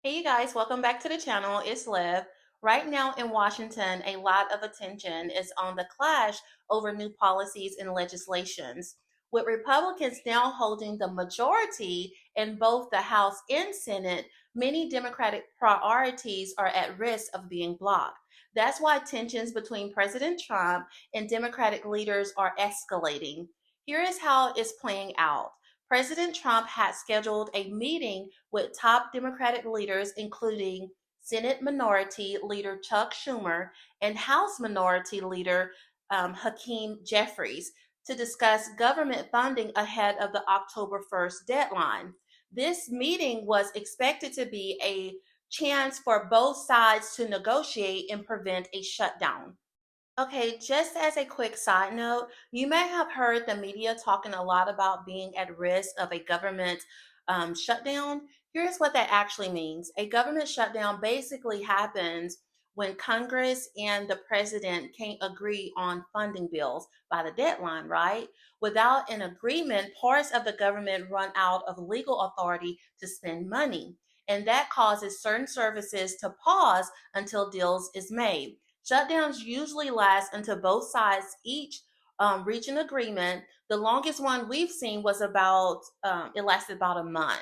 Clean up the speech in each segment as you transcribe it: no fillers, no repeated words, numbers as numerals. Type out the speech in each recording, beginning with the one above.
Hey you guys, welcome back to the channel. It's Liv. Right now in Washington, a lot of attention is on the clash over new policies and legislations. With Republicans now holding the majority in both the House and Senate, many Democratic priorities are at risk of being blocked. That's why tensions between President Trump and Democratic leaders are escalating. Here is how it's playing out. President Trump had scheduled a meeting with top Democratic leaders, including Senate Minority Leader Chuck Schumer and House Minority Leader Hakeem Jeffries, to discuss government funding ahead of the October 1st deadline. This meeting was expected to be a chance for both sides to negotiate and prevent a shutdown. Okay, just as a quick side note, you may have heard the media talking a lot about being at risk of a government shutdown. Here's what that actually means. A government shutdown basically happens when Congress and the president can't agree on funding bills by the deadline, right? Without an agreement, parts of the government run out of legal authority to spend money. And that causes certain services to pause until deals is made. Shutdowns usually last until both sides each reach an agreement. The longest one we've seen was it lasted about a month.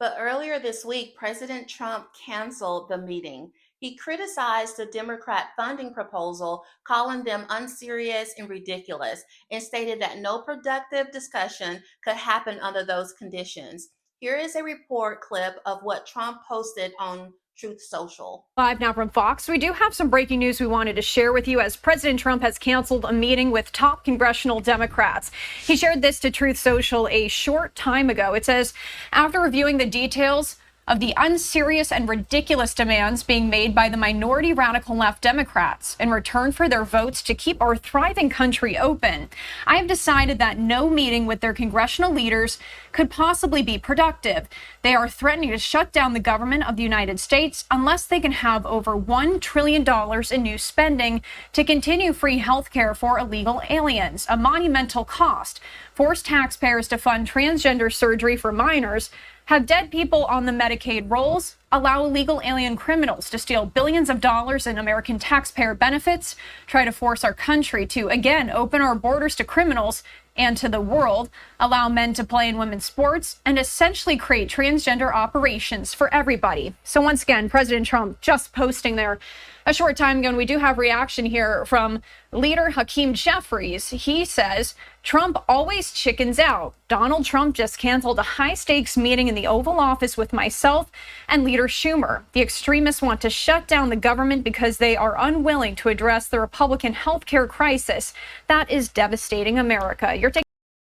But earlier this week, President Trump canceled the meeting. He criticized the Democrat funding proposal, calling them unserious and ridiculous, and stated that no productive discussion could happen under those conditions. Here is a report clip of what Trump posted on Truth Social. Live now from Fox. We do have some breaking news we wanted to share with you as President Trump has canceled a meeting with top congressional Democrats. He shared this to Truth Social a short time ago. It says, after reviewing the details of the unserious and ridiculous demands being made by the minority radical left Democrats in return for their votes to keep our thriving country open, I have decided that no meeting with their congressional leaders could possibly be productive. They are threatening to shut down the government of the United States unless they can have over $1 trillion in new spending to continue free health care for illegal aliens, a monumental cost, force taxpayers to fund transgender surgery for minors, have dead people on the Medicaid rolls, allow illegal alien criminals to steal billions of dollars in American taxpayer benefits, try to force our country to, again, open our borders to criminals and to the world, allow men to play in women's sports, and essentially create transgender operations for everybody. So once again, President Trump just posting there a short time ago, and we do have reaction here from leader Hakeem Jeffries. He says, Trump always chickens out. Donald Trump just canceled a high-stakes meeting in the Oval Office with myself and Leader Schumer. The extremists want to shut down the government because they are unwilling to address the Republican health care crisis that is devastating America.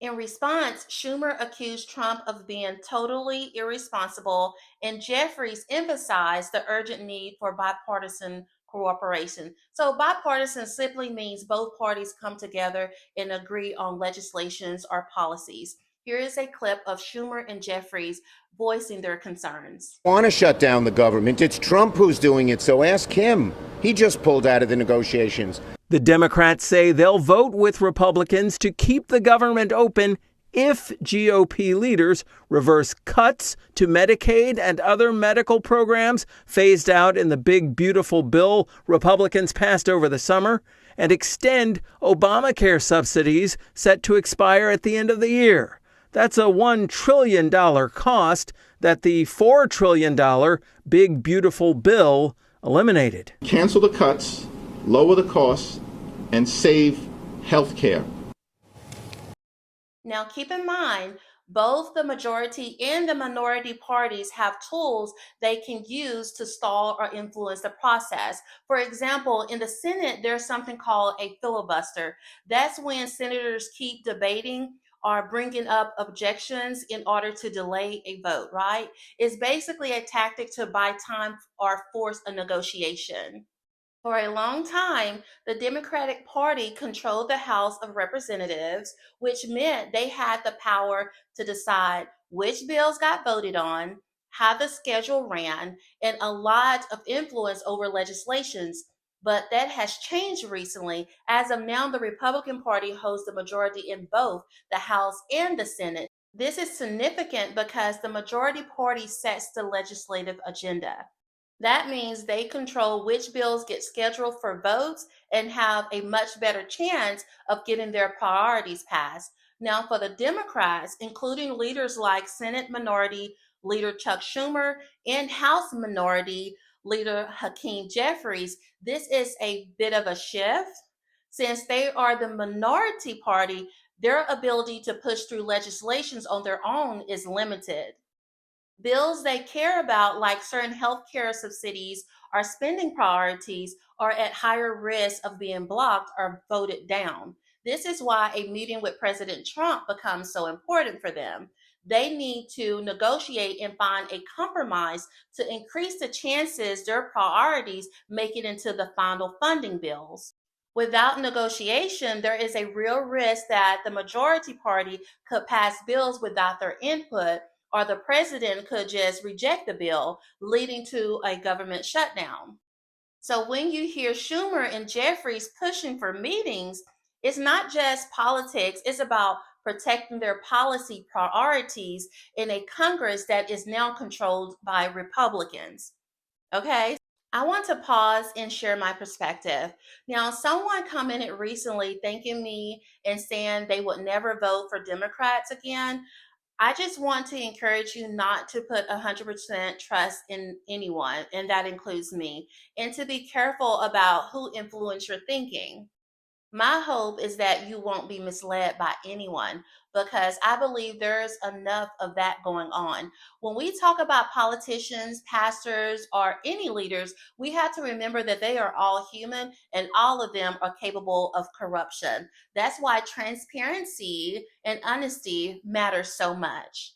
In response, Schumer accused Trump of being totally irresponsible, and Jeffries emphasized the urgent need for bipartisan cooperation. So, bipartisan simply means both parties come together and agree on legislations or policies. Here is a clip of Schumer and Jeffries voicing their concerns. Want to shut down the government. It's Trump who's doing it, so ask him. He just pulled out of the negotiations. The Democrats say they'll vote with Republicans to keep the government open if GOP leaders reverse cuts to Medicaid and other medical programs phased out in the big, beautiful bill Republicans passed over the summer, and extend Obamacare subsidies set to expire at the end of the year. That's a $1 trillion cost that the $4 trillion big, beautiful bill eliminated. Cancel the cuts, lower the costs, and save health care. Now, keep in mind, both the majority and the minority parties have tools they can use to stall or influence the process. For example, in the Senate, there's something called a filibuster. That's when senators keep debating or bringing up objections in order to delay a vote, right? It's basically a tactic to buy time or force a negotiation. For a long time, the Democratic Party controlled the House of Representatives, which meant they had the power to decide which bills got voted on, how the schedule ran, and a lot of influence over legislations. But that has changed recently. As of now, the Republican Party holds the majority in both the House and the Senate. This is significant because the majority party sets the legislative agenda. That means they control which bills get scheduled for votes and have a much better chance of getting their priorities passed. Now, for the Democrats, including leaders like Senate Minority Leader Chuck Schumer and House Minority Leader Hakeem Jeffries, this is a bit of a shift. Since they are the minority party, their ability to push through legislations on their own is limited. Bills they care about, like certain healthcare subsidies or spending priorities, are at higher risk of being blocked or voted down. This is why a meeting with President Trump becomes so important for them. They need to negotiate and find a compromise to increase the chances their priorities make it into the final funding bills. Without negotiation, there is a real risk that the majority party could pass bills without their input, or the president could just reject the bill, leading to a government shutdown. So when you hear Schumer and Jeffries pushing for meetings, it's not just politics, it's about protecting their policy priorities in a Congress that is now controlled by Republicans. Okay? I want to pause and share my perspective. Now, someone commented recently thanking me and saying they would never vote for Democrats again. I just want to encourage you not to put 100% trust in anyone, and that includes me, and to be careful about who influence your thinking. My hope is that you won't be misled by anyone, because I believe there's enough of that going on. When we talk about politicians, pastors, or any leaders, we have to remember that they are all human and all of them are capable of corruption. That's why transparency and honesty matter so much.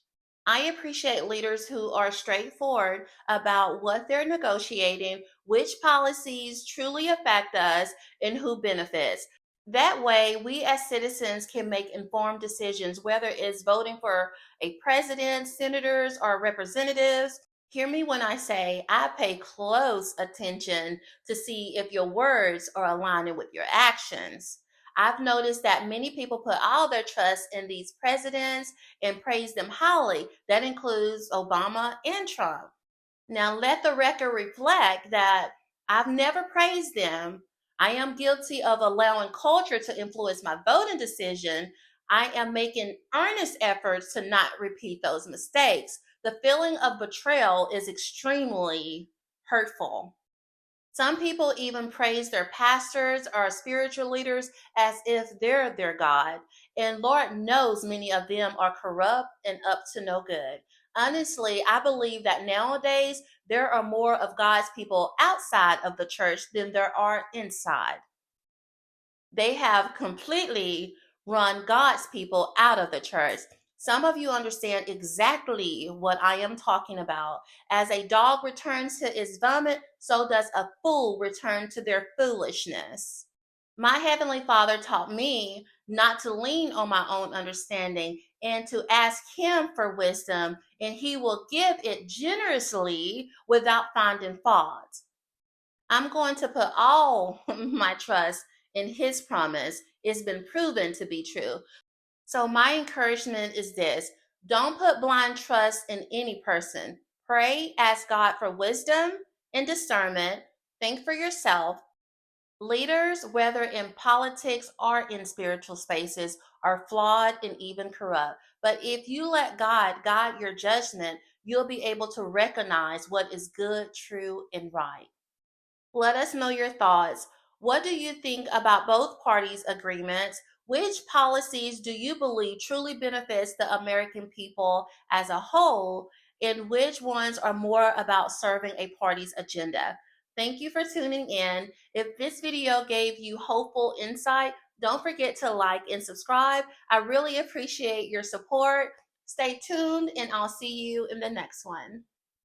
I appreciate leaders who are straightforward about what they're negotiating, which policies truly affect us, and who benefits. That way, we as citizens can make informed decisions, whether it's voting for a president, senators, or representatives. Hear me when I say I pay close attention to see if your words are aligning with your actions. I've noticed that many people put all their trust in these presidents and praise them highly. That includes Obama and Trump. Now, let the record reflect that I've never praised them. I am guilty of allowing culture to influence my voting decision. I am making earnest efforts to not repeat those mistakes. The feeling of betrayal is extremely hurtful. Some people even praise their pastors or spiritual leaders as if they're their God. And Lord knows many of them are corrupt and up to no good. Honestly, I believe that nowadays there are more of God's people outside of the church than there are inside. They have completely run God's people out of the church. Some of you understand exactly what I am talking about. As a dog returns to its vomit, so does a fool return to their foolishness. My Heavenly Father taught me not to lean on my own understanding and to ask Him for wisdom, and He will give it generously without finding fault. I'm going to put all my trust in His promise. It's been proven to be true. So, my encouragement is this: don't put blind trust in any person. Pray, ask God for wisdom and discernment. Think for yourself. Leaders, whether in politics or in spiritual spaces, are flawed and even corrupt. But if you let God guide your judgment, you'll be able to recognize what is good, true, and right. Let us know your thoughts. What do you think about both parties' agreements? Which policies do you believe truly benefits the American people as a whole? And which ones are more about serving a party's agenda? Thank you for tuning in. If this video gave you hopeful insight, don't forget to like and subscribe. I really appreciate your support. Stay tuned, and I'll see you in the next one.